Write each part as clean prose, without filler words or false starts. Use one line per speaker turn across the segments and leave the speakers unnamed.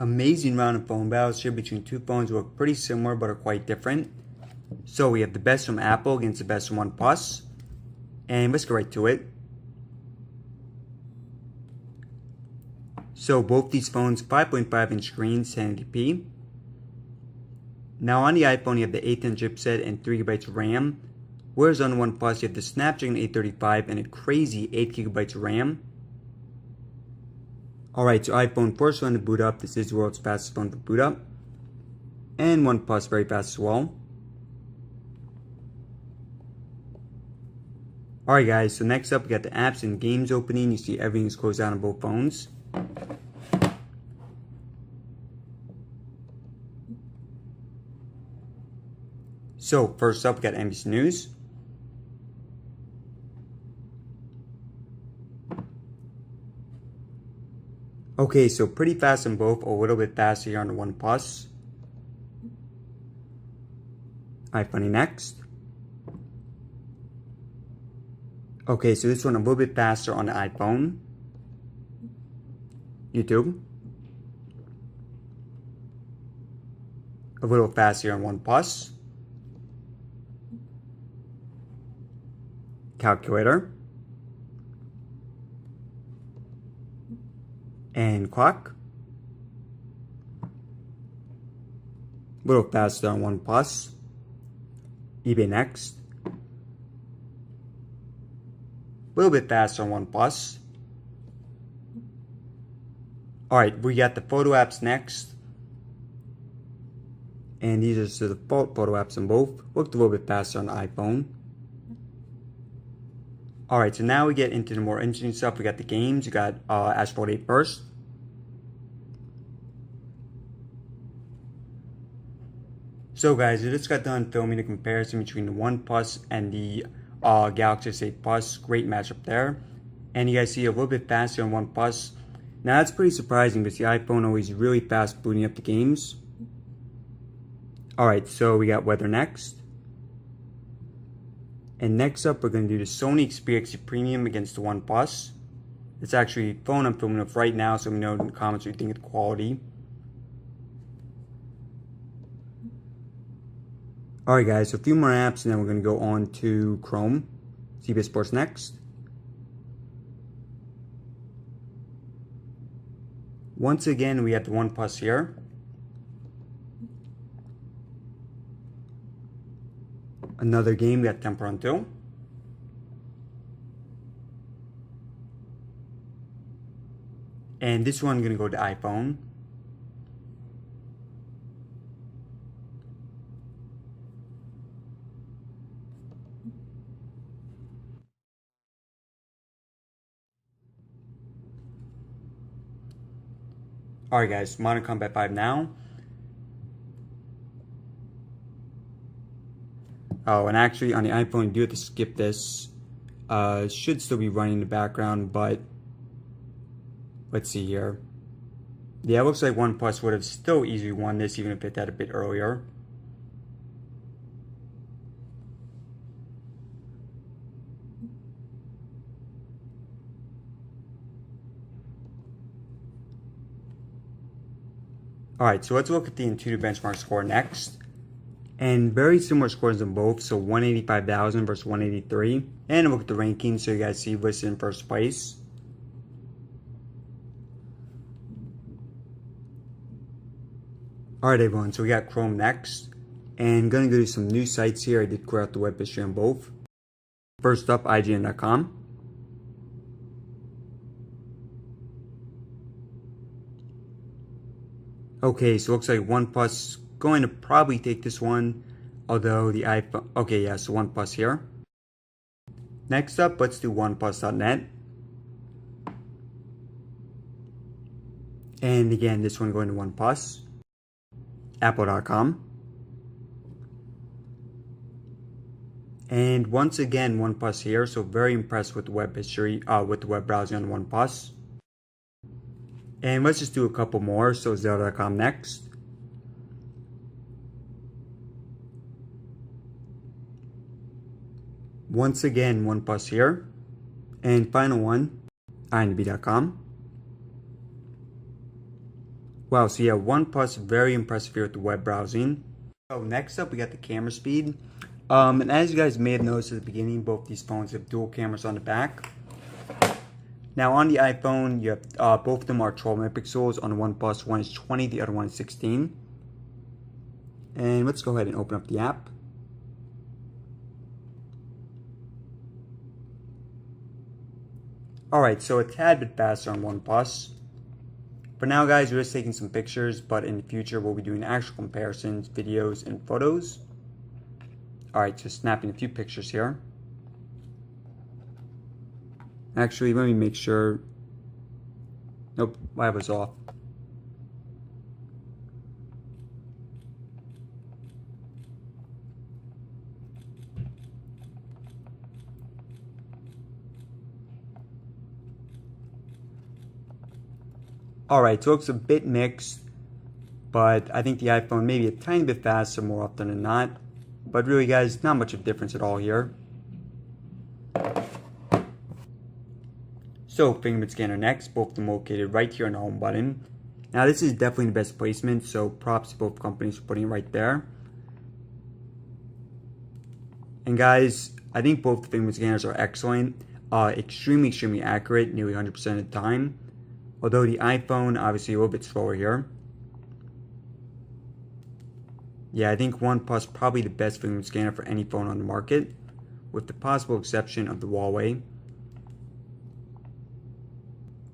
Amazing round of phone battles here between two phones that look pretty similar but are quite different. So we have the best from Apple against the best from OnePlus. And let's go right to it. So both these phones, 5.5 inch screens, 1080p. Now on the iPhone you have the 8th gen chipset and 3GB of RAM. Whereas on OnePlus you have the Snapdragon 835 and a crazy 8GB of RAM. Alright, so iPhone first one to boot up. This is the world's fastest phone to boot up. And OnePlus very fast as well. Alright guys, so next up we got the apps and games opening. You see everything is closed out on both phones. So first up we got NBC News. Okay, so pretty fast on both, a little bit faster here on the OnePlus. iPhone next. Okay, so this one a little bit faster on the iPhone. YouTube. A little faster on OnePlus. Calculator. And clock. A little faster on OnePlus. eBay next. A little bit faster on OnePlus. Alright, we got the photo apps next. And these are the default photo apps on both. Looked a little bit faster on the iPhone. Alright, so now we get into the more interesting stuff. We got the games. We got Asphalt 8 first. So guys, I just got done filming a comparison between the OnePlus and the Galaxy S8 Plus. Great matchup there. And you guys see a little bit faster on OnePlus. Now that's pretty surprising because the iPhone always really fast booting up the games. Alright, so we got weather next. And next up, we're going to do the Sony Xperia XZ Premium against the OnePlus. It's actually the phone I'm filming with right now, so let me know in the comments what you think of the quality. Alright guys, so a few more apps and then we're going to go on to Chrome. CBS Sports next. Once again, we have the OnePlus here. Another game, we got Temple Run 2. And this one, I'm going to go to iPhone. Alright guys, Modern Combat 5 now. Oh, and actually on the iPhone you do have to skip this. It should still be running in the background, but let's see here. Yeah, it looks like OnePlus would have still easily won this even if it had a bit earlier. Alright, so let's look at the AnTuTu benchmark score next. And very similar scores in both, so 185,000 versus 183. And look at the rankings so you guys see listed in first place. Alright everyone, so we got Chrome next. And gonna go to some new sites here. I did clear out the web history on both. First up, IGN.com. Okay, so it looks like OnePlus going to probably take this one, although the iPhone, okay, yeah, so OnePlus here. Next up, let's do OnePlus.net. And again, this one going to OnePlus. Apple.com. And once again, OnePlus here, so very impressed with the web history, with the web browsing on OnePlus. And let's just do a couple more, so Zelda.com next. Once again, OnePlus here. And final one, IMDb.com. Wow, so yeah, OnePlus, very impressive here with the web browsing. So next up, we got the camera speed. And as you guys may have noticed at the beginning, both these phones have dual cameras on the back. Now on the iPhone, you have both of them are 12 megapixels. On the OnePlus, one is 20, the other one is 16. And let's go ahead and open up the app. Alright, so a tad bit faster on OnePlus. For now, guys, we're just taking some pictures, but in the future, we'll be doing actual comparisons, videos, and photos. Alright, just snapping a few pictures here. Actually, let me make sure. Nope, I was off. Alright, so it looks a bit mixed, but I think the iPhone may be a tiny bit faster more often than not. But really, guys, not much of a difference at all here. So, fingerprint scanner next, both of them located right here on the home button. Now, this is definitely the best placement, so props to both companies for putting it right there. And guys, I think both the fingerprint scanners are excellent, extremely accurate, nearly 100% of the time. Although the iPhone, obviously a little bit slower here. Yeah, I think OnePlus probably the best fingerprint scanner for any phone on the market, with the possible exception of the Huawei.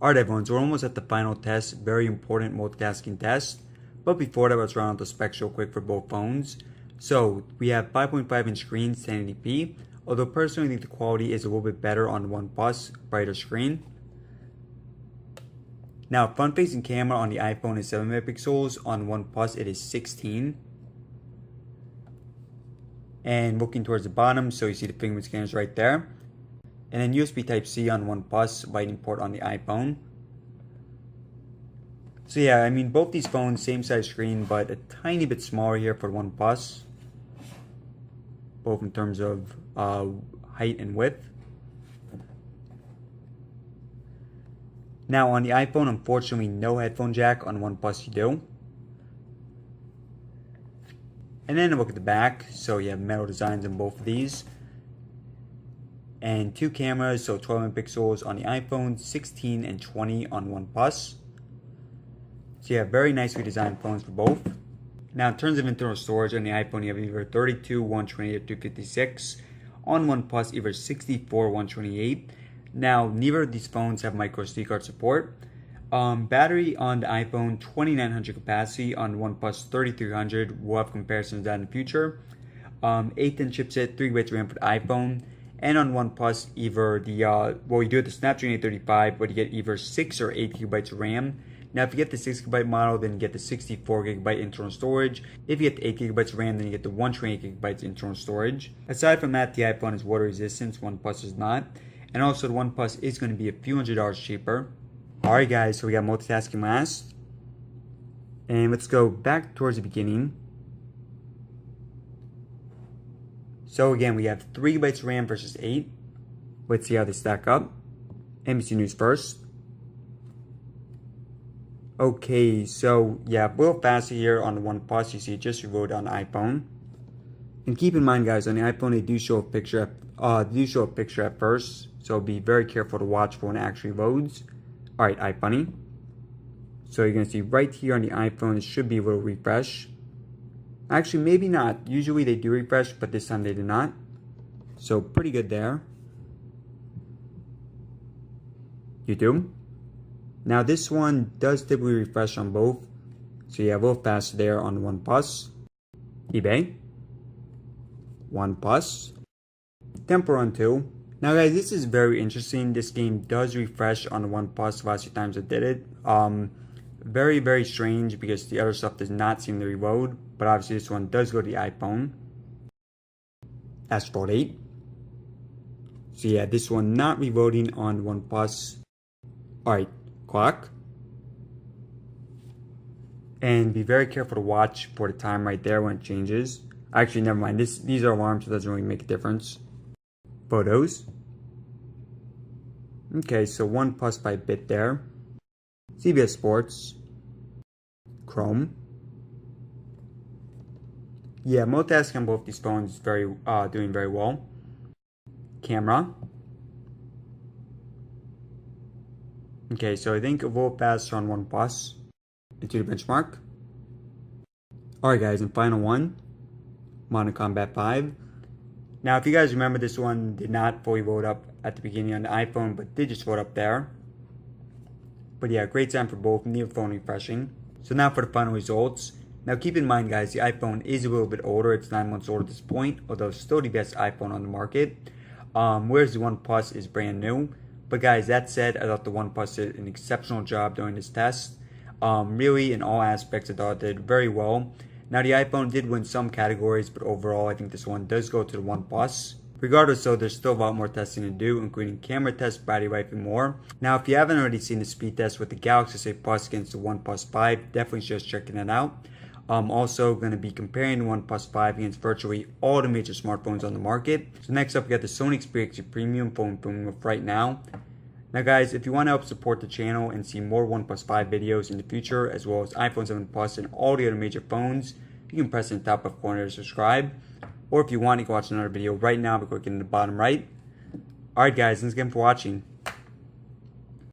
Alright everyone, so we're almost at the final test, very important multitasking test. But before that, let's run out the specs real quick for both phones. So, we have 5.5 inch screens, 1080p, although personally I think the quality is a little bit better on OnePlus, brighter screen. Now, front-facing camera on the iPhone is 7 megapixels, on OnePlus it is 16. And looking towards the bottom, so you see the fingerprint scanners right there. And then USB Type-C on OnePlus, Lightning port on the iPhone. So yeah, I mean both these phones, same size screen, but a tiny bit smaller here for OnePlus. Both in terms of height and width. Now on the iPhone, unfortunately no headphone jack. On OnePlus you do. And then a look at the back. So you have metal designs on both of these. And two cameras, so 12 megapixels on the iPhone, 16 and 20 on OnePlus. So you have very nicely designed phones for both. Now in terms of internal storage, on the iPhone you have either 32, 128, or 256. On OnePlus either 64, 128. Now, neither of these phones have micro SD card support. Battery on the iPhone, 2900 capacity. On OnePlus, 3300. We'll have comparisons of that in the future. 8th gen chipset, 3 GB RAM for the iPhone. And on OnePlus, either the, well, you do have the Snapdragon 835, but you get either 6 or 8 GB of RAM. Now, if you get the 6 GB model, then you get the 64 GB internal storage. If you get the 8 GB of RAM, then you get the 128 GB internal storage. Aside from that, the iPhone is water resistant, OnePlus is not. And also the OnePlus is going to be a few $100s cheaper. Alright guys, so we got multitasking last. And let's go back towards the beginning. So again, we have 3 GB RAM versus 8. Let's see how they stack up. NBC News first. Okay, so yeah, a little faster here on the OnePlus. You see it just reloaded on the iPhone. And keep in mind guys, on the iPhone they do show a picture at first. So be very careful to watch for when it actually loads. Alright, iFunny. So you're going to see right here on the iPhone, it should be a little refresh. Actually, maybe not. Usually they do refresh, but this time they did not. So pretty good there. YouTube. Now this one does typically refresh on both. So you have a little faster there on OnePlus. eBay. OnePlus. Temple Run 2. Now guys, this is very interesting. This game does refresh on the OnePlus the last few times I did it. Very strange because the other stuff does not seem to reload. But obviously this one does go to the iPhone. Asphalt 8. So yeah, this one not reloading on OnePlus. Alright, clock. And be very careful to watch for the time right there when it changes. Actually, never mind. These are alarms, so it doesn't really make a difference. Photos. Okay, so OnePlus by a bit there. CBS Sports. Chrome. Yeah, multitasking on both these phones is doing very well. Camera. Okay, so I think a little faster on OnePlus. AnTuTu benchmark. Alright guys, and final one, Modern Combat 5. Now if you guys remember, this one did not fully load up at the beginning on the iPhone, but did just load up there. But yeah, great time for both, neither phone refreshing. So now for the final results. Now keep in mind guys, the iPhone is a little bit older, it's 9 months old at this point, although it's still the best iPhone on the market. Whereas the OnePlus is brand new. But guys, that said, I thought the OnePlus did an exceptional job during this test. Really, in all aspects, I thought it did very well. Now, the iPhone did win some categories, but overall, I think this one does go to the OnePlus. Regardless, though, there's still a lot more testing to do, including camera tests, battery life, and more. Now, if you haven't already seen the speed test with the Galaxy S8 Plus against the OnePlus 5, definitely just checking it out. Also going to be comparing the OnePlus 5 against virtually all the major smartphones on the market. So next up, we got the Sony Xperia XZ Premium phone filming with right now. Now guys, if you want to help support the channel and see more OnePlus 5 videos in the future, as well as iPhone 7 Plus and all the other major phones, you can press in the top left corner to subscribe. Or if you want, you can watch another video right now by clicking in the bottom right. Alright guys, thanks again for watching.